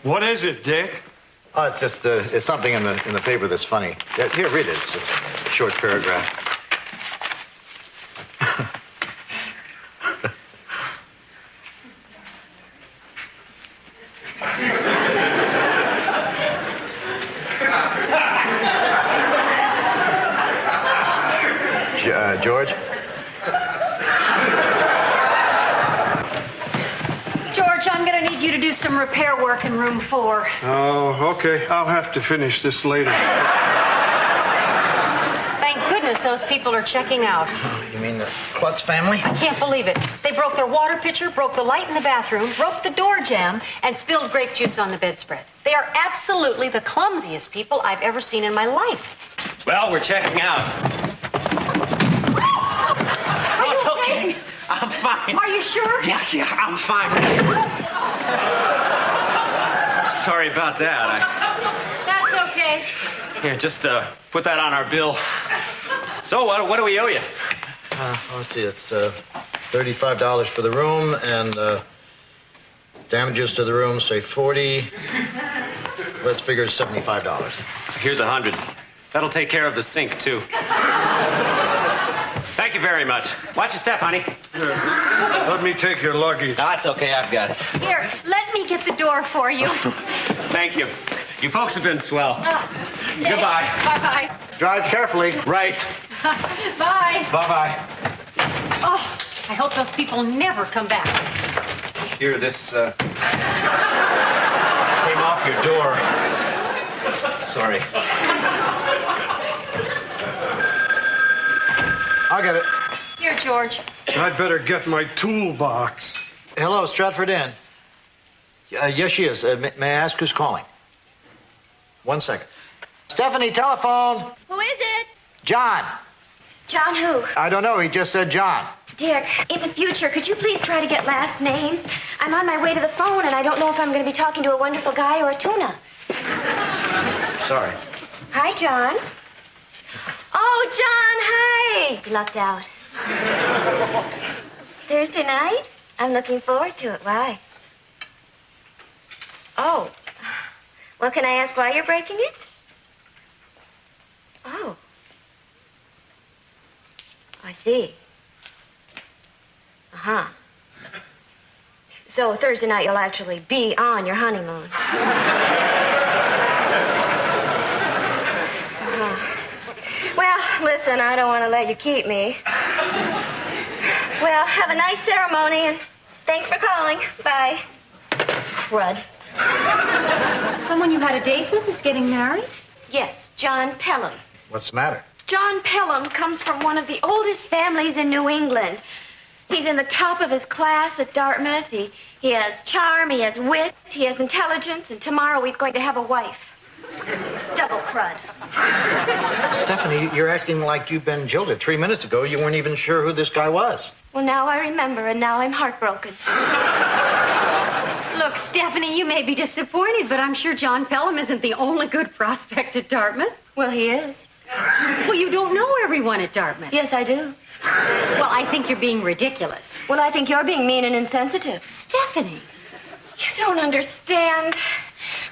What is it, Dick? Oh, it's just it's something in the paper that's funny. Here, read it. It's a short paragraph. George? George, I'm going to need you to do some repair work in room 4. Oh, okay. I'll have to finish this later. Thank goodness those people are checking out. You mean the Klutz family? I can't believe it. They broke their water pitcher, broke the light in the bathroom, broke the door jamb, and spilled grape juice on the bedspread. They are absolutely the clumsiest people I've ever seen in my life. Well, we're checking out. Okay. I'm fine. Are you sure? Yeah, I'm fine. Sorry about that. That's okay. Here, just put that on our bill. So, what do we owe you? Let's see. It's $35 for the room, and damages to the room, say 40. Let's figure $75. Here's 100. That'll take care of the sink, too. Thank you very much. Watch your step, honey. Let me take your luggage. No, it's okay. I've got it. Here, let me get the door for you. Thank you. You folks have been swell. Goodbye. Bye-bye. Drive carefully. Right. Bye. Bye-bye. Oh, I hope those people never come back. Here, this came off your door. Sorry. I'll get it. Here, George. I'd better get my toolbox. Hello, Stratford Inn. Yes, she is. May I ask who's calling? 1 second. Stephanie, telephone. Who is it? John. John who? I don't know. He just said John. Dick, in the future, could you please try to get last names? I'm on my way to the phone, and I don't know if I'm going to be talking to a wonderful guy or a tuna. Sorry. Hi, John. Oh, John, hi. You lucked out. Thursday night? I'm looking forward to it. Why? Oh. Well, can I ask why you're breaking it? Oh. I see. Uh-huh. So Thursday night you'll actually be on your honeymoon. Well, listen, I don't want to let you keep me. Well, have a nice ceremony, and thanks for calling. Bye. Crud. Someone you had a date with is getting married? Yes, John Pelham. What's the matter? John Pelham comes from one of the oldest families in New England. He's in the top of his class at Dartmouth. He has charm, he has wit, he has intelligence, and tomorrow he's going to have a wife. Double crud. Stephanie, you're acting like you've been jilted. 3 minutes ago, you weren't even sure who this guy was. Well, now I remember, and now I'm heartbroken. Look, Stephanie, you may be disappointed, but I'm sure John Pelham isn't the only good prospect at Dartmouth. Well, he is. Well, you don't know everyone at Dartmouth. Yes, I do. Well, I think you're being ridiculous. Well, I think you're being mean and insensitive. Stephanie. You don't understand.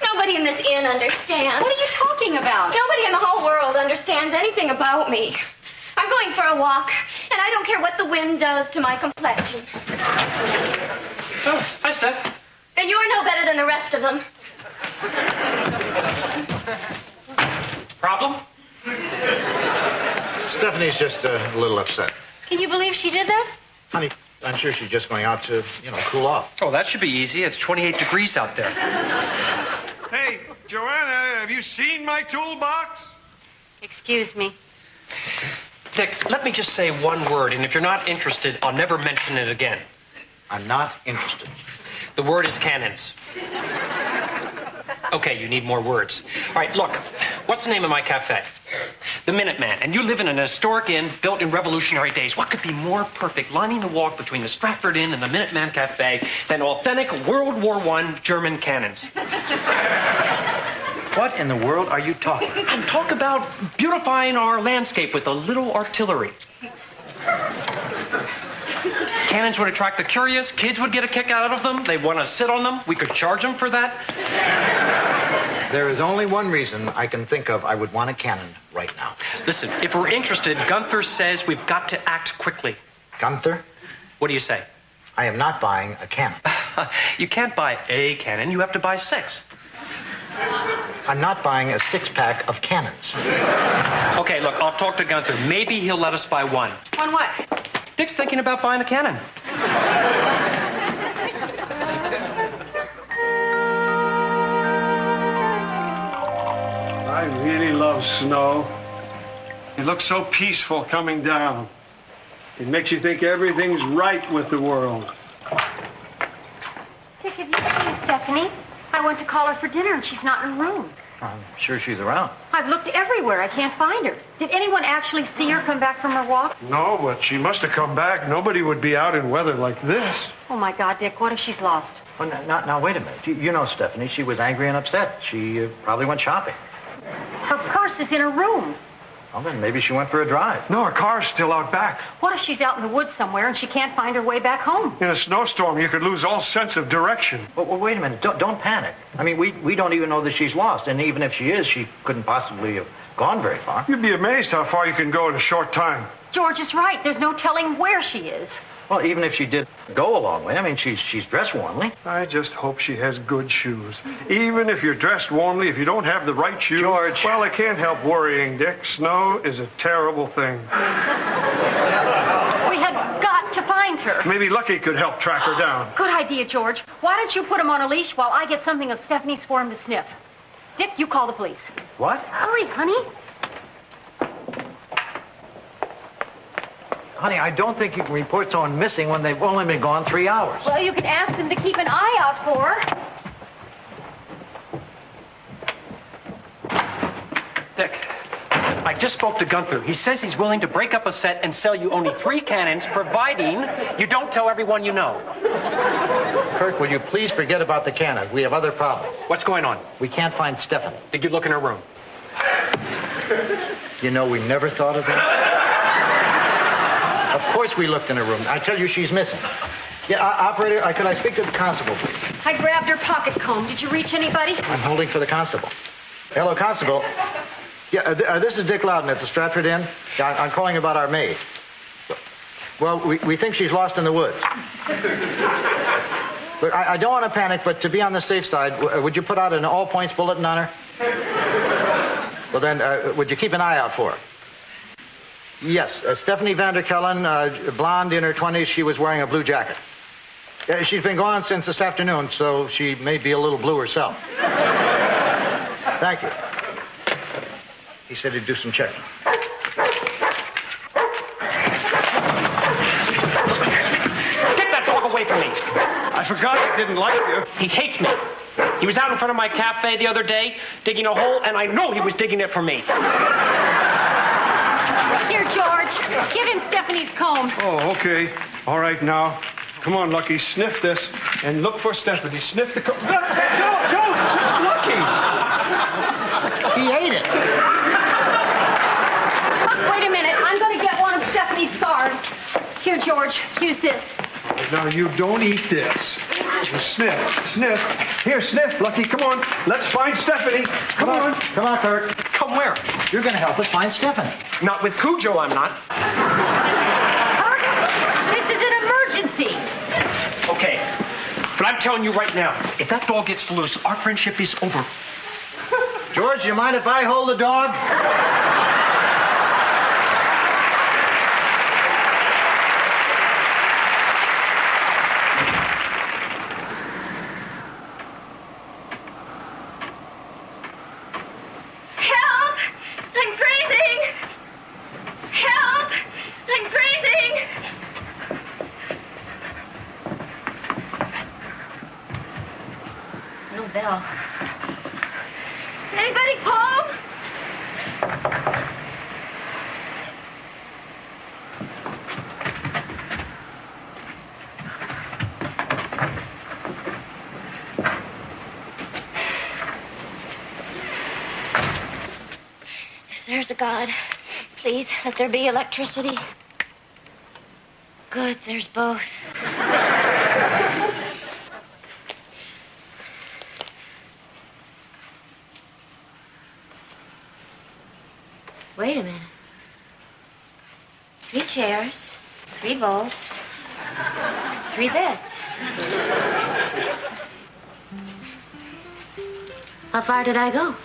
Nobody in this inn understands. What are you talking about? Nobody in the whole world understands anything about me. I'm going for a walk, and I don't care what the wind does to my complexion. Oh, hi, Steph. And you're no better than the rest of them. Problem? Stephanie's just a little upset. Can you believe she did that? Honey, I'm sure she's just going out to, cool off. Oh, that should be easy. It's 28 degrees out there. Hey, Joanna, have you seen my toolbox? Excuse me. Dick, let me just say one word, and if you're not interested, I'll never mention it again. I'm not interested. The word is cannons. Okay, you need more words. All right, look, what's the name of my cafe? The Minuteman. And you live in an historic inn built in revolutionary days. What could be more perfect lining the walk between the Stratford Inn and the Minuteman Cafe than authentic World War I German cannons? What in the world are you talking about? I'm talking about beautifying our landscape with a little artillery. Cannons would attract the curious. Kids would get a kick out of them. They'd want to sit on them. We could charge them for that. There is only one reason I can think of I would want a cannon right now. Listen, if we're interested, Gunther says we've got to act quickly. Gunther, What do you say? I am not buying a cannon. You can't buy a cannon. You have to buy 6. I'm not buying a 6-pack of cannons. Okay, look, I'll talk to Gunther. Maybe he'll let us buy 1. On what? Dick's thinking about buying a cannon. I really love snow. It looks so peaceful coming down. It makes you think everything's right with the world. Dick, have you seen Stephanie? I went to call her for dinner and she's not in her room. I'm sure she's around. I've looked everywhere. I can't find her. Did anyone actually see her come back from her walk? No, but she must have come back. Nobody would be out in weather like this. Oh, my God, Dick, what if she's lost? Oh, now, wait a minute. You know Stephanie. She was angry and upset. She probably went shopping. Her purse is in her room. Well, then maybe she went for a drive. No, her car's still out back. What if she's out in the woods somewhere and she can't find her way back home? In a snowstorm, you could lose all sense of direction. Well, wait a minute. Don't panic. I mean, we don't even know that she's lost. And even if she is, she couldn't possibly have gone very far. You'd be amazed how far you can go in a short time. George is right. There's no telling where she is. Well, even if she did go a long way, I mean, she's dressed warmly. I just hope she has good shoes. Even if you're dressed warmly, if you don't have the right shoes... George. Well, I can't help worrying, Dick. Snow is a terrible thing. We had got to find her. Maybe Lucky could help track her down. Good idea, George. Why don't you put him on a leash while I get something of Stephanie's for him to sniff? Dick, you call the police. What? Hurry, honey. Honey, I don't think you can report someone missing when they've only been gone 3 hours. Well, you can ask them to keep an eye out for her. Dick, I just spoke to Gunther. He says he's willing to break up a set and sell you only 3 cannons, providing you don't tell everyone you know. Kirk, will you please forget about the cannon? We have other problems. What's going on? We can't find Stephanie. Did you look in her room? You know, we never thought of that. Of course we looked in her room. I tell you, she's missing. Yeah, operator, could I speak to the constable, please? I grabbed her pocket comb. Did you reach anybody? I'm holding for the constable. Hello, constable. Yeah, this is Dick Loudon at the Stratford Inn. Yeah, I'm calling about our maid. Well, we think she's lost in the woods. Look, I don't want to panic, but to be on the safe side, would you put out an all-points bulletin on her? Well, then, would you keep an eye out for her? Yes, Stephanie Vanderkellen, blonde, in her 20s. She was wearing a blue jacket. She's been gone since this afternoon, so she may be a little blue herself. Thank you. He said he'd do some checking. Get that dog away from me. I forgot he didn't like you. He hates me. He was out in front of my cafe the other day, digging a hole, and I know he was digging it for me. Here, George. Give him Stephanie's comb. Oh, okay. All right, now. Come on, Lucky. Sniff this and look for Stephanie. Sniff the... Don't! Lucky! He ate it. Wait a minute. I'm going to get one of Stephanie's scarves. Here, George. Use this. Now, you don't eat this. Sniff. Here, sniff, Lucky. Come on. Let's find Stephanie. Come on. Come on, Kirk. Come where? You're going to help us find Stephanie. Not with Cujo, I'm not. Kirk, this is an emergency. Okay, but I'm telling you right now, if that dog gets loose, our friendship is over. George, you mind if I hold the dog? Help! I'm breathing! Help! I'm breathing! No bell. Anybody home? If there's a God, please let there be electricity. good. There's both. Wait a minute. 3 chairs, 3 bowls, 3 beds. How far did I go?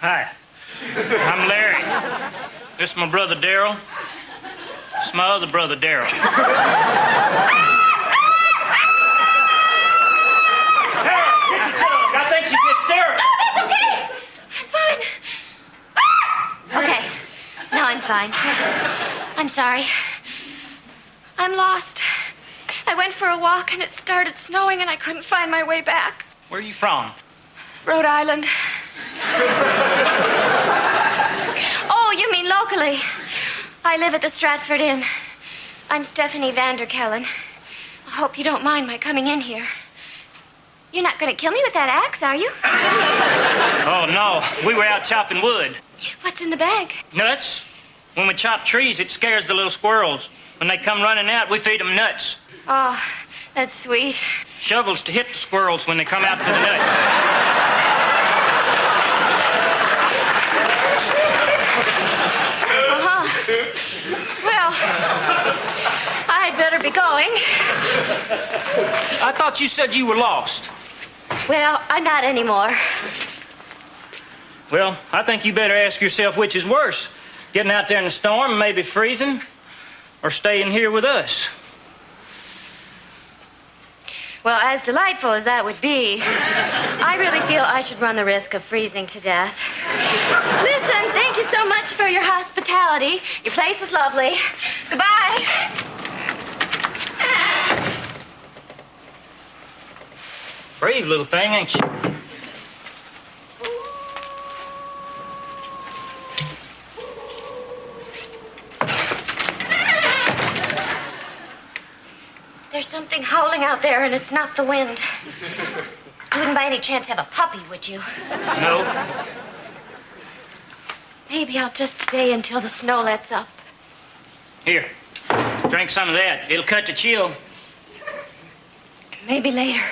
Hi, I'm Larry. This is my brother Daryl. This is my other brother Daryl. Hey, get your tongue. I think she's hysterical. No, that's okay. I'm fine. Okay. Now I'm fine. I'm sorry. I'm lost. I went for a walk and it started snowing and I couldn't find my way back. Where are you from? Rhode Island. Oh, you mean locally? I live at the Stratford Inn. I'm Stephanie Vanderkellen. I hope you don't mind my coming in here. You're not going to kill me with that axe, are you? Oh, no. We were out chopping wood. What's in the bag? Nuts. When we chop trees, it scares the little squirrels. When they come running out, we feed them nuts. Oh, that's sweet. Shovels to hit the squirrels when they come out to the nuts. Well, I'd better be going. I thought you said you were lost. Well, I'm not anymore. Well, I think you better ask yourself which is worse. Getting out there in the storm and maybe freezing, or staying here with us. Well, as delightful as that would be, I really feel I should run the risk of freezing to death. Listen, thank you so much for your hospitality. Your place is lovely. Goodbye. Brave little thing, ain't you? There's something howling out there, and it's not the wind. You wouldn't by any chance have a puppy, would you? No. Maybe I'll just stay until the snow lets up. Here, drink some of that. It'll cut the chill. Maybe later.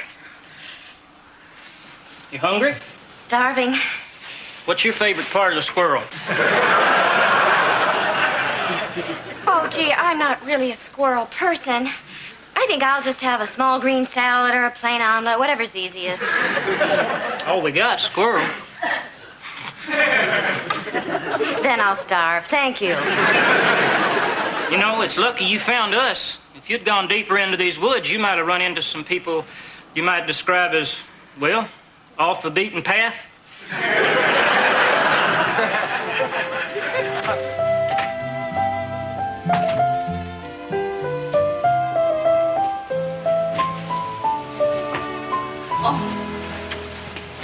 You hungry? Starving. What's your favorite part of the squirrel? Oh, gee, I'm not really a squirrel person. I think I'll just have a small green salad or a plain omelet, whatever's easiest. All we got, squirrel. Then I'll starve. Thank you. You know, it's lucky you found us. If you'd gone deeper into these woods, you might have run into some people you might describe as, well, off the beaten path.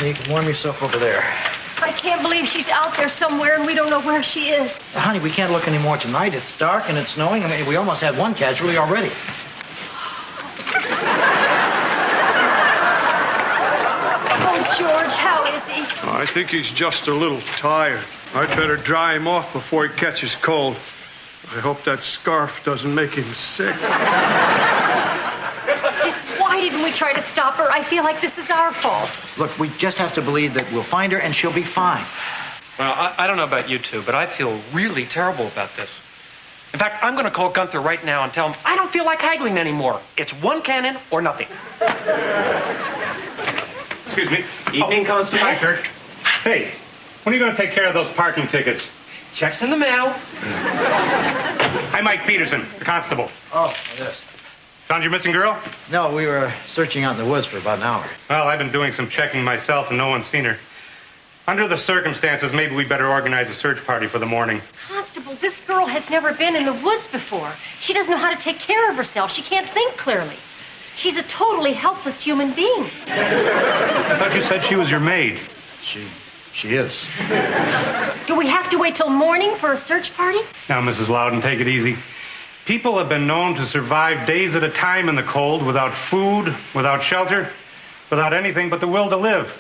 You can warm yourself over there. I can't believe she's out there somewhere and we don't know where she is. Honey, we can't look anymore tonight. It's dark and it's snowing. I mean, we almost had one casualty already. Oh, George, how is he? I think he's just a little tired. I'd better dry him off before he catches cold. I hope that scarf doesn't make him sick. Why didn't we try to stop her? I feel like this is our fault. Look, we just have to believe that we'll find her and she'll be fine. Well, I don't know about you two, but I feel really terrible about this. In fact, I'm going to call Gunther right now and tell him I don't feel like haggling anymore. It's one cannon or nothing. Excuse me. Evening, Constable. Hi, Kirk. Hey, when are you going to take care of those parking tickets? Check's in the mail. I'm Mike Peterson, the constable. Oh, yes. Found your missing girl? No, we were searching out in the woods for about an hour. Well, I've been doing some checking myself and no one's seen her. Under the circumstances, maybe we better organize a search party for the morning. Constable, this girl has never been in the woods before. She doesn't know how to take care of herself. She can't think clearly. She's a totally helpless human being. I thought you said she was your maid. She is. Do we have to wait till morning for a search party? Now, Mrs. Loudon, take it easy. People have been known to survive days at a time in the cold without food, without shelter, without anything but the will to live.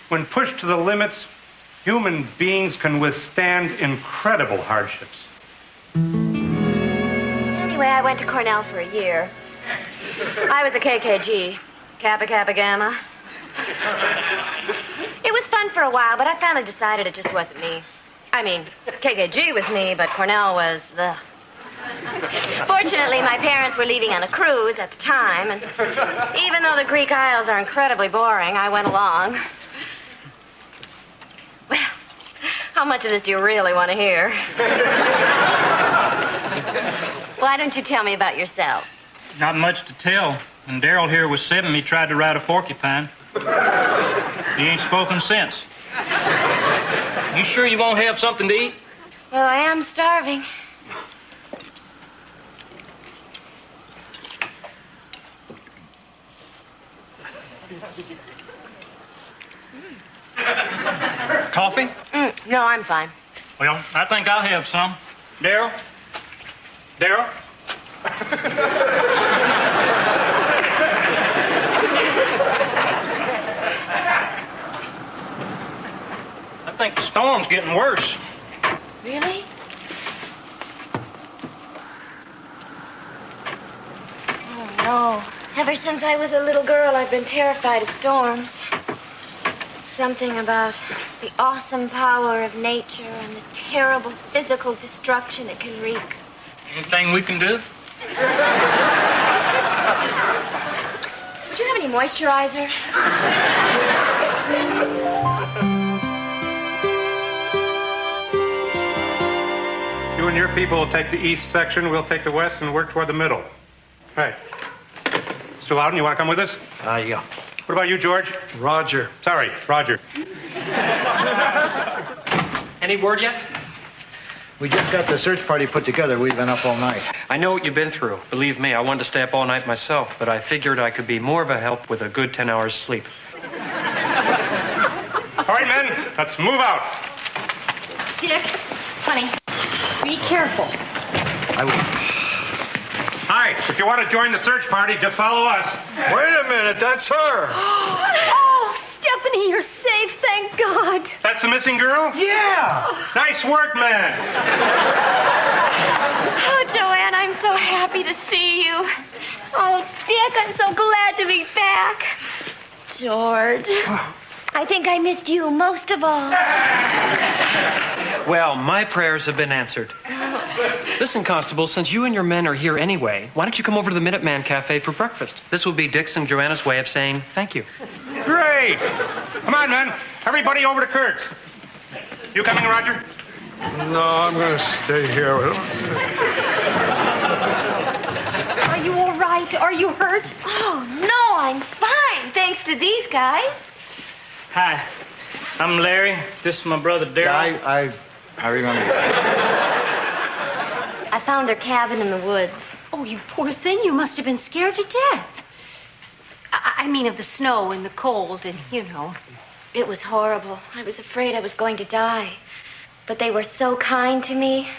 When pushed to the limits, human beings can withstand incredible hardships. Anyway, I went to Cornell for a year. I was a KKG, Kappa Kappa Gamma. It was fun for a while, but I finally decided it just wasn't me. I mean, KKG was me, but Cornell was the... Fortunately, my parents were leaving on a cruise at the time, and even though the Greek Isles are incredibly boring, I went along. Well, how much of this do you really want to hear? Why don't you tell me about yourselves? Not much to tell. When Darrell here was 7, he tried to ride a porcupine. He ain't spoken since. You sure you won't have something to eat? Well, I am starving. Coffee? No, I'm fine. Well, I think I'll have some. Darrell? Darrell? I think the storm's getting worse. Really? Oh, no. Ever since I was a little girl, I've been terrified of storms. Something about the awesome power of nature and the terrible physical destruction it can wreak. Anything we can do? Would you have any moisturizer? You and your people will take the east section, we'll take the west and work toward the middle. Right. Mr. Loudon, you want to come with us? Yeah. What about you, George? Roger. Sorry, Roger. Any word yet? We just got the search party put together. We've been up all night. I know what you've been through. Believe me, I wanted to stay up all night myself, but I figured I could be more of a help with a good 10 hours sleep. All right, men, let's move out. Dick, honey, be careful. I will. Hi, if you want to join the search party, just follow us. Wait a minute, that's her. Oh, Stephanie, you're safe, thank God. That's the missing girl? Yeah. Nice work, man. Oh, Joanne, I'm so happy to see you. Oh, Dick, I'm so glad to be back. George, I think I missed you most of all. Well, my prayers have been answered. Listen, Constable, since you and your men are here anyway, why don't you come over to the Minuteman Cafe for breakfast? This will be Dick's and Joanna's way of saying thank you. Great. Come on, men. Everybody over to Kurt's. You coming, Roger? No, I'm going to stay here. Are you all right? Are you hurt? Oh, no, I'm fine, thanks to these guys. Hi, I'm Larry. This is my brother Darrell. Yeah, I remember. I found her cabin in the woods. Oh, you poor thing. You must have been scared to death. I mean of the snow and the cold and, you know. It was horrible. I was afraid I was going to die. But they were so kind to me.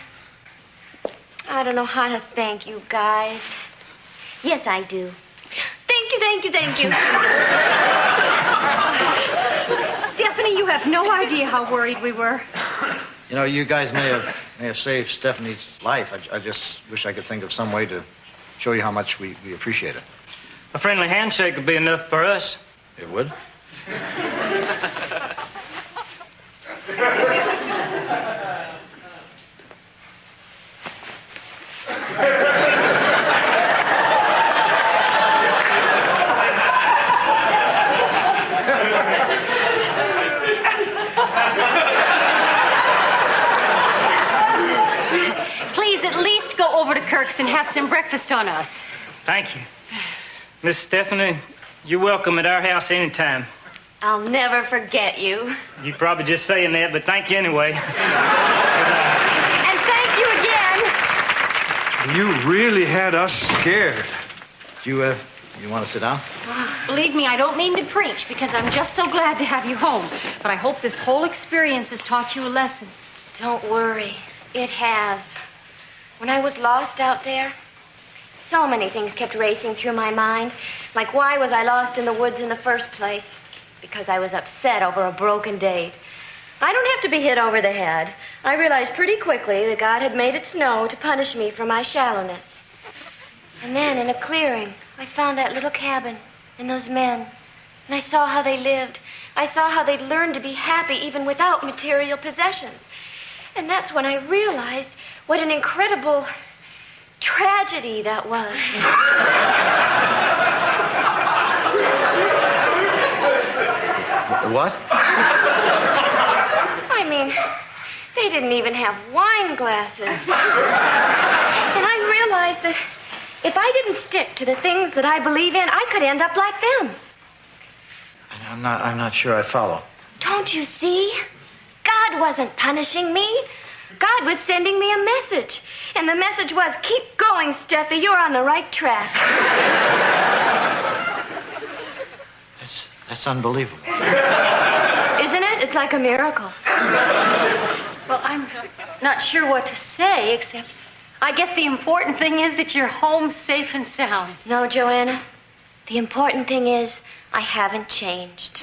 I don't know how to thank you guys. Yes, I do. Thank you, thank you, thank you. Stephanie, you have no idea how worried we were. You know, you guys may have saved Stephanie's life. I just wish I could think of some way to show you how much we appreciate it. A friendly handshake would be enough for us. It would? Please at least go over to Kirk's and have some breakfast on us. Thank you. Miss Stephanie, you're welcome at our house anytime. I'll never forget you. You're probably just saying that, but thank you anyway. And thank you again. You really had us scared. You want to sit down? Believe me, I don't mean to preach because I'm just so glad to have you home. But I hope this whole experience has taught you a lesson. Don't worry. It has. When I was lost out there, so many things kept racing through my mind. Like, why was I lost in the woods in the first place? Because I was upset over a broken date. I don't have to be hit over the head. I realized pretty quickly that God had made it snow to punish me for my shallowness. And then in a clearing, I found that little cabin and those men. And I saw how they lived. I saw how they'd learned to be happy even without material possessions. And that's when I realized what an incredible tragedy that was. What? I mean, they didn't even have wine glasses. And I realized that if I didn't stick to the things that I believe in, I could end up like them. I'm not sure I follow. Don't you see? God wasn't punishing me. God was sending me a message. And the message was, keep going, Steffi. You're on the right track. That's unbelievable. Isn't it? It's like a miracle. Well, I'm not sure what to say, except I guess the important thing is that you're home safe and sound. No, Joanna. The important thing is I haven't changed.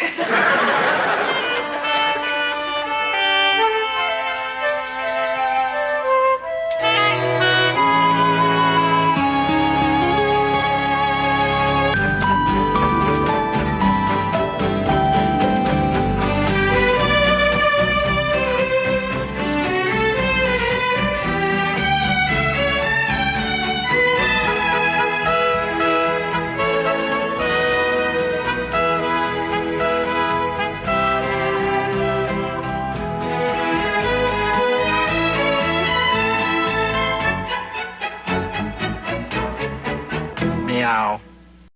Meow.